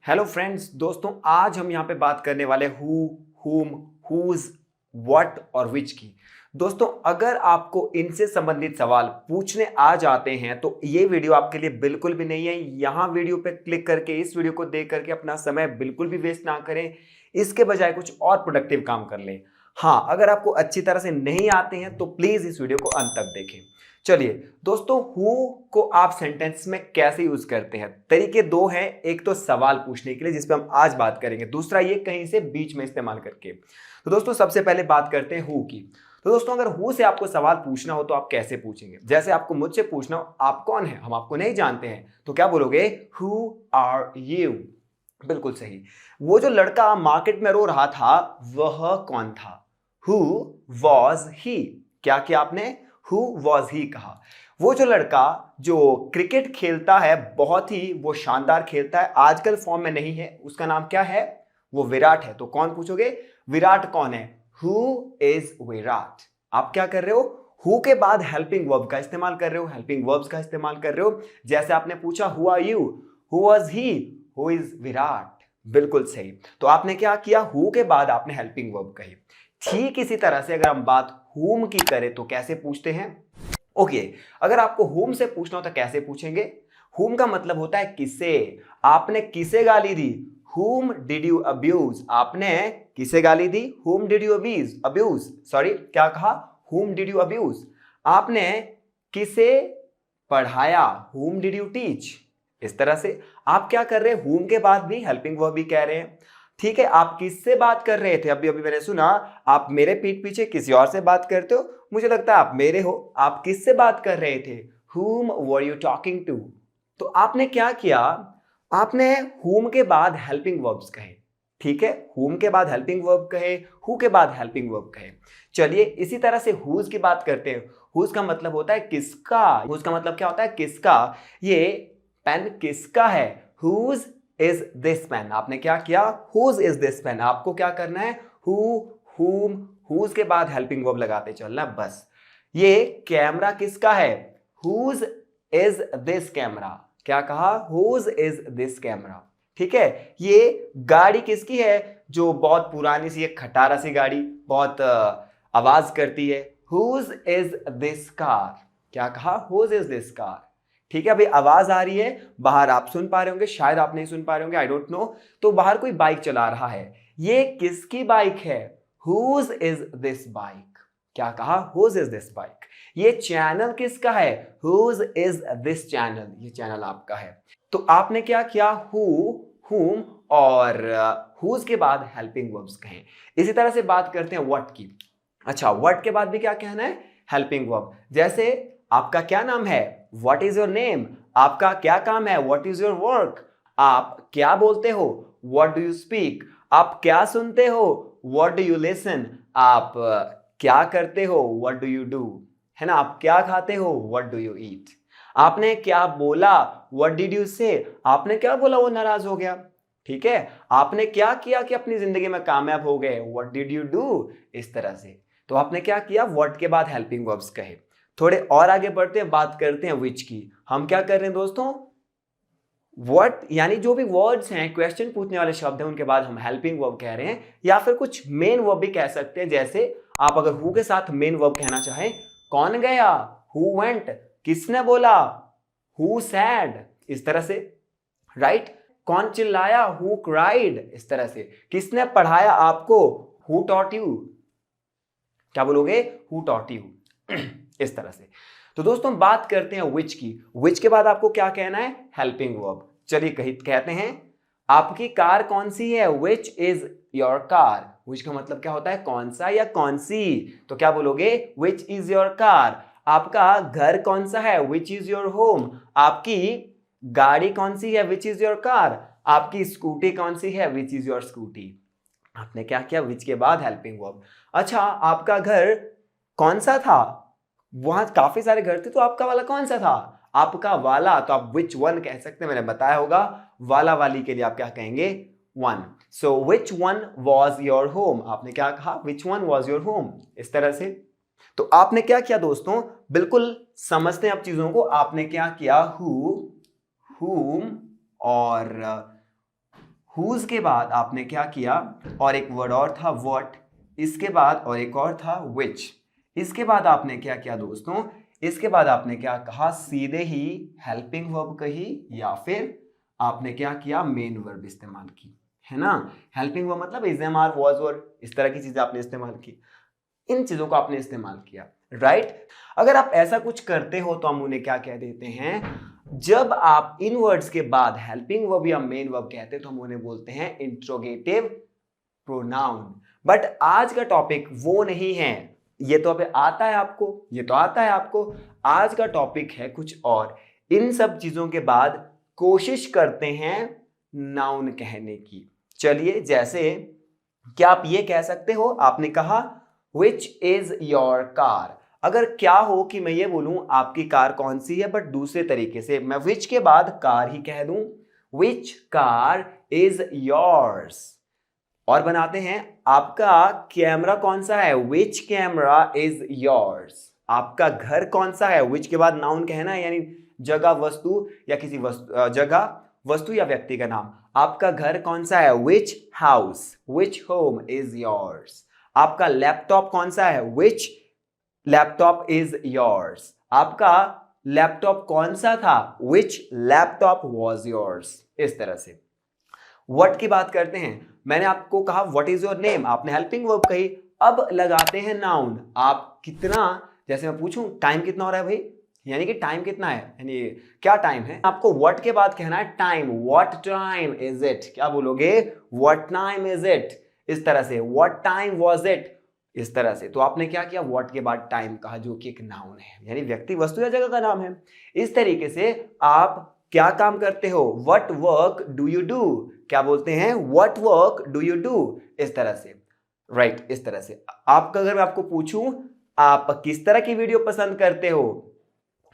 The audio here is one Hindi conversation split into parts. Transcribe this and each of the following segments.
हेलो फ्रेंड्स, दोस्तों आज हम यहाँ पे बात करने वाले हु, हुम, हुज, व्हाट और विच की। दोस्तों अगर आपको इनसे संबंधित सवाल पूछने आ जाते हैं तो ये वीडियो आपके लिए बिल्कुल भी नहीं है। यहाँ वीडियो पे क्लिक करके इस वीडियो को देख करके अपना समय बिल्कुल भी वेस्ट ना करें, इसके बजाय कुछ और प्रोडक्टिव काम कर लें। हाँ, अगर आपको अच्छी तरह से नहीं आते हैं तो प्लीज इस वीडियो को अंत तक देखें। चलिए दोस्तों, हु को आप सेंटेंस में कैसे यूज करते हैं? तरीके दो हैं। एक तो सवाल पूछने के लिए, जिस पे हम आज बात करेंगे, दूसरा ये कहीं से बीच में इस्तेमाल करके। तो दोस्तों सबसे पहले बात करते हैं हु की। तो दोस्तों अगर हु से आपको सवाल पूछना हो तो आप कैसे पूछेंगे? जैसे आपको मुझसे पूछना हो आप कौन है, हम आपको नहीं जानते हैं, तो क्या बोलोगे? Who are you. बिल्कुल सही। वो जो लड़का मार्केट में रो रहा था वह कौन था? हु वॉज ही। क्या किया आपने? हु वॉज ही कहा। वो जो लड़का जो क्रिकेट खेलता है, बहुत ही वो शानदार खेलता है, आजकल फॉर्म में नहीं है, उसका नाम क्या है? वो विराट है। तो कौन पूछोगे? विराट कौन है? Who is Virat. आप क्या कर रहे हो? हु के बाद हेल्पिंग वर्ब का इस्तेमाल कर रहे हो, हेल्पिंग वर्ब्स का इस्तेमाल कर रहे हो। जैसे आपने पूछा who are you, who was he, who is Virat. बिल्कुल सही। तो आपने क्या किया? हु के बाद आपने हेल्पिंग वर्ब कही। ठीक इसी तरह से अगर हम बात whom की करें तो कैसे पूछते हैं? ओके, अगर आपको whom से पूछना हो तो कैसे पूछेंगे? whom का मतलब होता है किसे। आपने किसे गाली दी? whom did you abuse? आपने किसे गाली दी? whom did you abuse? Sorry, क्या कहा? whom did you abuse? आपने किसे पढ़ाया? whom did you teach? इस तरह से आप क्या कर रहे हैं? whom के बाद भी हेल्पिंग वर्ब भी कह रहे हैं। ठीक है, आप किससे बात कर रहे थे? अभी अभी मैंने सुना आप मेरे पीठ पीछे किसी और से बात करते हो, मुझे लगता है आप मेरे हो। आप किससे बात कर रहे थे? whom were you talking to? तो आपने क्या किया? आपने whom के बाद हेल्पिंग वर्ब्स कहे। ठीक है, whom के बाद हेल्पिंग वर्ब कहे, who के बाद हेल्पिंग वर्ब कहे। चलिए इसी तरह से whose की बात करते हैं। whose का मतलब होता है किसका। whose का मतलब क्या होता है? किसका। ये पेन किसका है? whose is this pen? आपने क्या किया? whose is this pen? आपको क्या करना है? who, whom, whose के बाद हेल्पिंग वर्ब लगाते चलना बस। ये कैमरा किसका है? whose is this camera? क्या कहा? whose is this camera? ठीक है। ये गाड़ी किसकी है? जो बहुत पुरानी सी एक खटारा सी गाड़ी, बहुत आवाज करती है। whose is this car? क्या कहा? whose is this car? ठीक है, अभी आवाज आ रही है बाहर, आप सुन पा रहे होंगे, शायद आप नहीं सुन पा रहे होंगे, आई डोंट नो। तो बाहर कोई बाइक चला रहा है। ये किसकी बाइक है? Whose is this bike? क्या कहा? Whose is this bike? ये चैनल किसका है? Whose is this channel? ये चैनल आपका है। तो आपने क्या किया? Who, whom और whose के बाद हेल्पिंग वर्ब्स कहें। इसी तरह से बात करते हैं what की। अच्छा, what के बाद भी क्या कहना है? Helping verb. जैसे आपका क्या नाम है? What is your name? आपका क्या काम है? What is your work? आप क्या बोलते हो? What do you speak? आप क्या सुनते हो? What do you listen? आप क्या करते हो? What do you do? है ना? आप क्या खाते हो? What do you eat? आपने क्या बोला? What did you say? आपने क्या बोला? वो नाराज हो गया। ठीक है, आपने क्या किया कि अपनी जिंदगी में कामयाब हो गए? What did you do? इस तरह से। तो आपने क्या किया? What के बाद हेल्पिंग वर्ब्स कहे। थोड़े और आगे बढ़ते हैं, बात करते हैं विच की। हम क्या कर रहे हैं दोस्तों? व्हाट यानी जो भी वर्ड्स हैं, क्वेश्चन पूछने वाले शब्द हैं, उनके बाद हम हेल्पिंग वर्ब कह रहे हैं, या फिर कुछ मेन वर्ब भी कह सकते हैं। जैसे आप अगर हु के साथ मेन वर्ब कहना चाहें, कौन गया? Who went? किसने बोला? Who said? इस तरह से, राइट। कौन चिल्लाया? Who cried? इस तरह से। किसने पढ़ाया आपको? Who taught you? क्या बोलोगे? Who taught you? इस तरह से। तो दोस्तों बात करते हैं विच की। विच के बाद आपको क्या कहना है? Helping verb. चलिए कहते हैं आपकी कार कौन सी है? Which is your car? Which का मतलब क्या होता है? कौन सा या कौन सी। तो क्या बोलोगे? विच इज योर कार? आपका घर कौन सा है? Which is your home? आपकी गाड़ी कौन सी है? Which is your car? आपकी स्कूटी कौन सी है? Which is your scooty? आपने क्या किया? विच के बाद हेल्पिंग वर्ब। अच्छा, आपका घर कौन सा था? वहां काफी सारे घर थे, तो आपका वाला कौन सा था? आपका वाला, तो आप विच वन कह सकते हैं, मैंने बताया होगा। वाला वाली के लिए आप क्या कहेंगे? One. So which one was your home? आपने क्या कहा? Which one was your home? इस तरह से। तो आपने क्या किया दोस्तों? बिल्कुल समझते हैं अब चीजों को। आपने क्या किया? हु, हुम और हुज के बाद आपने क्या किया, और एक वर्ड और था व्हाट, इसके बाद और एक और था विच। इसके बाद आपने क्या किया दोस्तों, इसके बाद आपने क्या कहा, सीधे ही हेल्पिंग वर्ब कही या फिर आपने क्या किया, मेन वर्ब इस्तेमाल की, है ना। हेल्पिंग वर्ब मतलब is am are was were, इस तरह की चीजें आपने इस्तेमाल की, इन चीजों को आपने इस्तेमाल किया, राइट। अगर आप ऐसा कुछ करते हो तो हम उन्हें क्या कह देते हैं, जब आप इन वर्ड्स के बाद हेल्पिंग वर्ब या मेन वर्ब कहते हैं तो हम उन्हें बोलते हैं इंट्रोगेटिव प्रोनाउन। बट आज का टॉपिक वो नहीं है, ये तो अभी आता है आपको, ये तो आता है आपको। आज का टॉपिक है कुछ और। इन सब चीजों के बाद कोशिश करते हैं नाउन कहने की। चलिए, जैसे क्या आप ये कह सकते हो, आपने कहा विच इज योर कार। अगर क्या हो कि मैं ये बोलूं आपकी कार कौन सी है, बट दूसरे तरीके से मैं विच के बाद कार ही कह दूं, विच कार इज योर्स। और बनाते हैं, आपका कैमरा कौन सा है, विच कैमरा इज योर्स। आपका घर कौन सा है, विच के बाद नाउन कहना है, यानी जगह, वस्तु या किसी जगह, वस्तु या व्यक्ति का नाम। आपका घर कौन सा है, विच house, which home is yours. आपका लैपटॉप कौन सा है, विच लैपटॉप इज योर्स। आपका लैपटॉप कौन सा था, विच लैपटॉप वॉज योर्स। इस तरह से व्हाट की बात करते हैं, मैंने आपको कहा व्हाट इज योर नेम, आपने हेल्पिंग वर्ब कही। अब लगाते हैं नाउन, आप कितना, जैसे मैं पूछूं टाइम कितना हो रहा है भाई, यानी कि टाइम कितना है, यानी क्या टाइम है, आपको व्हाट के बाद कहना है time, what time is it. क्या बोलोगे, व्हाट टाइम इज इट, इस तरह से, व्हाट टाइम वाज इट, इस तरह से। तो आपने क्या किया, व्हाट के बाद टाइम कहा, जो कि एक नाउन है, यानी व्यक्ति, वस्तु या जगह का नाम है। इस तरीके से आप क्या काम करते हो, what work do you do, क्या बोलते हैं, what work do you do, इस तरह से, राइट। इस तरह से आपका, अगर मैं आपको पूछूं आप किस तरह की वीडियो पसंद करते हो,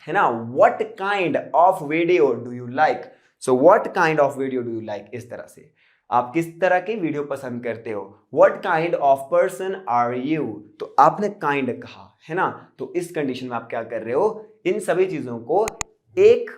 है ना, what kind of video do you like, so what kind of video do you like, इस तरह से आप किस तरह की वीडियो पसंद करते हो, what kind of person are you. तो आपने काइंड कहा, है ना, तो इस कंडीशन में आप क्या कर रहे हो, इन सभी चीजों को एक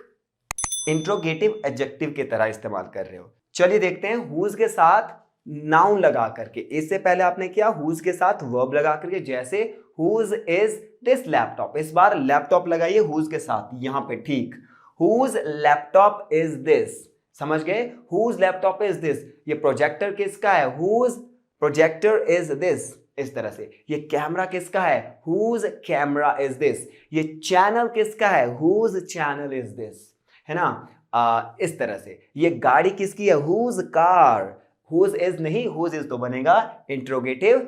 इंट्रोगेटिव एडजेक्टिव की तरह इस्तेमाल कर रहे हो। चलिए देखते हैं हुज के साथ नाउन लगा करके। इससे पहले आपने किया हुज के साथ वर्ब लगा करके, जैसे हुज इज दिस लैपटॉप, इस बार लैपटॉप लगाइए हुज के साथ यहां पे, ठीक, हुज लैपटॉप इज दिस, समझ गए, हुज लैपटॉप इज दिस। ये प्रोजेक्टर किसका है, हुज प्रोजेक्टर इज दिस, इस तरह से। ये कैमरा किसका है, हुज कैमरा इज दिस। ये चैनल किसका है, हुज चैनल इज दिस, है ना। इस तरह से ये गाड़ी किसकी है, हुज कार, हुज इज नहीं, हुज इज तो बनेगा इंट्रोगेटिव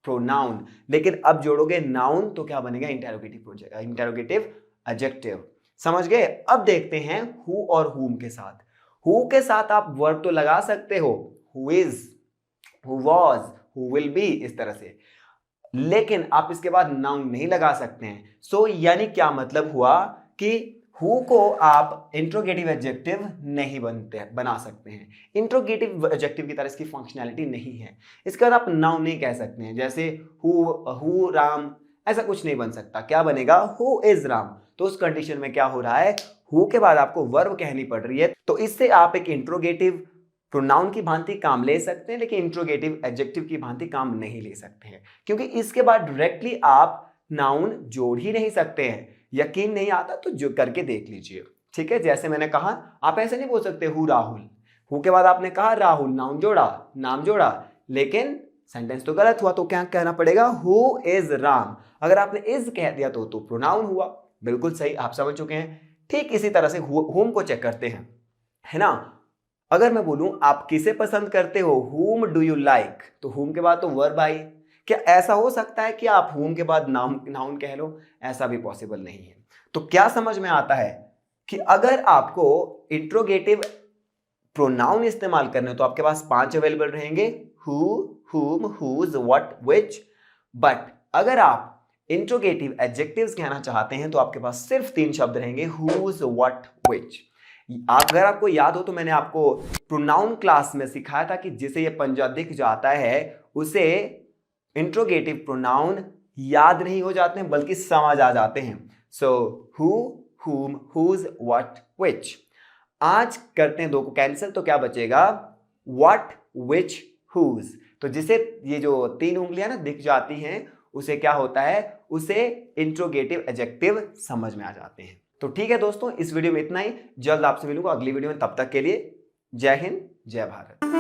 प्रोनाउन, लेकिन अब जोड़ोगे नाउन तो क्या बनेगा, इंटेरोगेटिव एडजेक्टिव, समझ गए। अब देखते हैं हु और हुम के साथ। हु के साथ आप वर्ब तो लगा सकते हो, who is, who was, who will be, इस तरह से, लेकिन आप इसके बाद नाउन नहीं लगा सकते हैं। सो यानी क्या मतलब हुआ कि हु को आप इंट्रोगेटिव एडजेक्टिव नहीं बना सकते हैं, इंट्रोगेटिव एडजेक्टिव की तरह इसकी फंक्शनैलिटी नहीं है। इसके बाद आप नाउन नहीं कह सकते हैं, जैसे हु राम, ऐसा कुछ नहीं बन सकता। क्या बनेगा, हु इज राम। तो उस कंडीशन में क्या हो रहा है, हु के बाद आपको वर्ब कहनी पड़ रही है, तो इससे आप एक इंट्रोगेटिव प्रोनाउन की भांति काम ले सकते हैं, लेकिन इंट्रोगेटिव एडजेक्टिव की भांति काम नहीं ले सकते हैं, क्योंकि इसके बाद डायरेक्टली आप नाउन जोड़ ही नहीं सकते हैं। यकीन नहीं आता तो जो करके देख लीजिए, ठीक है। जैसे मैंने कहा, आप ऐसे नहीं बोल सकते हु राहुल, हु के बाद आपने कहा राहुल, नाउन जोड़ा, नाम जोड़ा, लेकिन सेंटेंस तो गलत हुआ। तो क्या कहना पड़ेगा, हु इज राम। अगर आपने इज कह दिया तो प्रोनाउन हुआ, बिल्कुल सही, आप समझ चुके हैं। ठीक इसी तरह से हुम को चेक करते हैं, है ना। अगर मैं बोलूं आप किसे पसंद करते हो, हुम डू यू लाइक, तो हुम के बाद तो वर्ब आई। क्या ऐसा हो सकता है कि आप हुम के बाद नाउन कह लो, ऐसा भी पॉसिबल नहीं है। तो क्या समझ में आता है कि अगर आपको इंट्रोगेटिव प्रोनाउन इस्तेमाल करने तो आपके पास 5 अवेलेबल रहेंगे, हु, हुम, हुज, व्हाट, व्हिच। बट अगर आप इंट्रोगेटिव एडजेक्टिव्स कहना चाहते हैं तो आपके पास सिर्फ 3 शब्द रहेंगे, हुज, व्हाट, व्हिच। अगर आपको याद हो तो मैंने आपको प्रोनाउन क्लास में सिखाया था कि जिसे ये पंजा दिख जाता है उसे इंट्रोगेटिव प्रोनाउन याद नहीं हो जाते हैं, बल्कि समझ आ जाते हैं। सो हु, हुम, हुज, व्हाट, व्हिच। आज करते हैं 2 को कैंसिल, तो क्या बचेगा, व्हाट, विच, हुज। तो जिसे ये जो 3 उंगलियां ना दिख जाती हैं उसे क्या होता है, उसे इंट्रोगेटिव एडजेक्टिव समझ में आ जाते हैं। तो ठीक है दोस्तों, इस वीडियो में इतना ही। जल्द आपसे मिलूंगा अगली वीडियो में, तब तक के लिए जय हिंद, जय भारत।